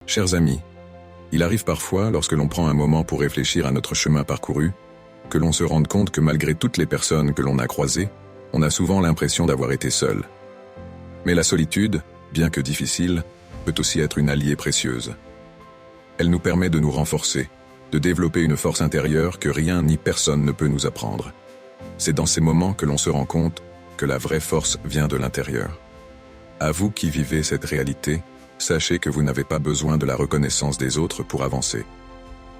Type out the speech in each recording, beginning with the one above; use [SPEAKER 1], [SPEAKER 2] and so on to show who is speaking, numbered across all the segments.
[SPEAKER 1] Chers amis, il arrive parfois, lorsque l'on prend un moment pour réfléchir à notre chemin parcouru, que l'on se rende compte que malgré toutes les personnes que l'on a croisées, on a souvent l'impression d'avoir été seul. Mais la solitude, bien que difficile, peut aussi être une alliée précieuse. Elle nous permet de nous renforcer, de développer une force intérieure que rien ni personne ne peut nous apprendre. C'est dans ces moments que l'on se rend compte que la vraie force vient de l'intérieur. À vous qui vivez cette réalité, sachez que vous n'avez pas besoin de la reconnaissance des autres pour avancer.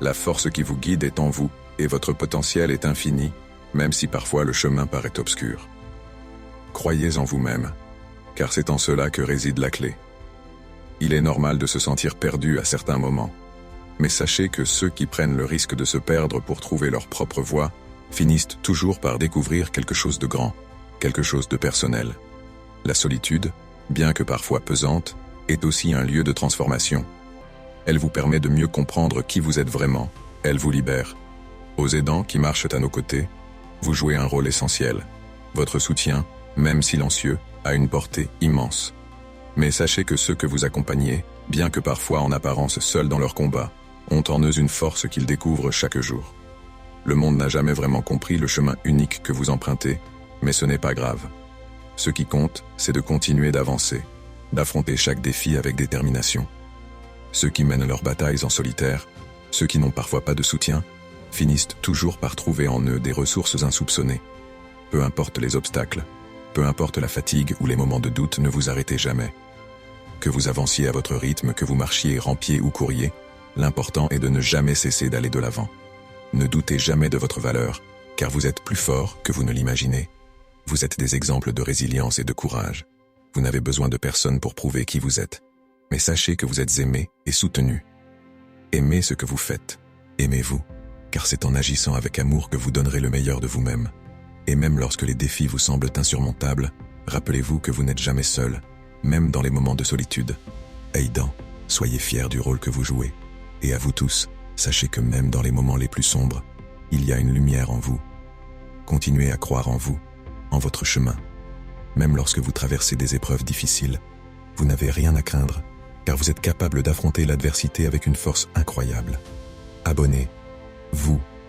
[SPEAKER 1] La force qui vous guide est en vous, et votre potentiel est infini, même si parfois le chemin paraît obscur. Croyez en vous-même, car c'est en cela que réside la clé. Il est normal de se sentir perdu à certains moments, mais sachez que ceux qui prennent le risque de se perdre pour trouver leur propre voie finissent toujours par découvrir quelque chose de grand, quelque chose de personnel. La solitude, bien que parfois pesante, est aussi un lieu de transformation. Elle vous permet de mieux comprendre qui vous êtes vraiment, elle vous libère. Aux aidants qui marchent à nos côtés, vous jouez un rôle essentiel. Votre soutien, même silencieux, a une portée immense. Mais sachez que ceux que vous accompagnez, bien que parfois en apparence seuls dans leur combat, ont en eux une force qu'ils découvrent chaque jour. Le monde n'a jamais vraiment compris le chemin unique que vous empruntez, mais ce n'est pas grave. Ce qui compte, c'est de continuer d'avancer, d'affronter chaque défi avec détermination. Ceux qui mènent leurs batailles en solitaire, ceux qui n'ont parfois pas de soutien, finissent toujours par trouver en eux des ressources insoupçonnées. Peu importe les obstacles, peu importe la fatigue ou les moments de doute, ne vous arrêtez jamais. Que vous avanciez à votre rythme, que vous marchiez, rampiez ou couriez, l'important est de ne jamais cesser d'aller de l'avant. Ne doutez jamais de votre valeur, car vous êtes plus fort que vous ne l'imaginez. Vous êtes des exemples de résilience et de courage. Vous n'avez besoin de personne pour prouver qui vous êtes. Mais sachez que vous êtes aimé et soutenu. Aimez ce que vous faites. Aimez-vous, car c'est en agissant avec amour que vous donnerez le meilleur de vous-même. Et même lorsque les défis vous semblent insurmontables, rappelez-vous que vous n'êtes jamais seul, même dans les moments de solitude. Aidants, soyez fiers du rôle que vous jouez. Et à vous tous, sachez que même dans les moments les plus sombres, il y a une lumière en vous. Continuez à croire en vous, en votre chemin. Même lorsque vous traversez des épreuves difficiles, vous n'avez rien à craindre, car vous êtes capable d'affronter l'adversité avec une force incroyable. Abonnez-vous